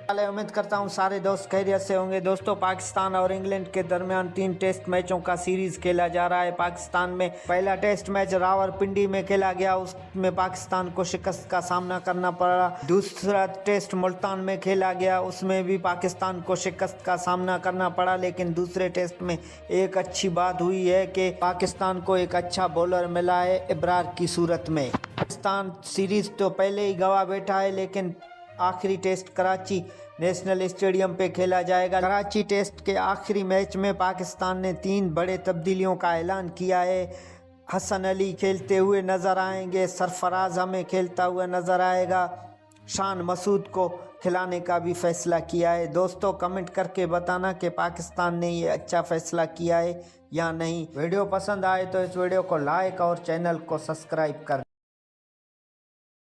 उम्मीद करता हूँ सारे दोस्त खैरियत से होंगे। दोस्तों, पाकिस्तान और इंग्लैंड के दरमियान 3 टेस्ट मैचों का सीरीज खेला जा रहा है। पाकिस्तान में पहला टेस्ट मैच रावलपिंडी में खेला गया, उसमें पाकिस्तान को शिकस्त का सामना करना पड़ा। दूसरा टेस्ट मुल्तान में खेला गया, उसमें भी पाकिस्तान को शिकस्त का सामना करना पड़ा। लेकिन दूसरे टेस्ट में एक अच्छी बात हुई है कि पाकिस्तान को एक अच्छा बॉलर मिला है इब्रार की सूरत में। पाकिस्तान सीरीज तो पहले ही गवा बैठा है, लेकिन आखिरी टेस्ट कराची नेशनल स्टेडियम पे खेला जाएगा। कराची टेस्ट के आखिरी मैच में पाकिस्तान ने 3 बड़े तब्दीलियों का ऐलान किया है। हसन अली खेलते हुए नज़र आएंगे, सरफराज हमें खेलता हुआ नज़र आएगा, शान मसूद को खिलाने का भी फैसला किया है। दोस्तों, कमेंट करके बताना कि पाकिस्तान ने ये अच्छा फैसला किया है या नहीं। वीडियो पसंद आए तो इस वीडियो को लाइक और चैनल को सब्सक्राइब कर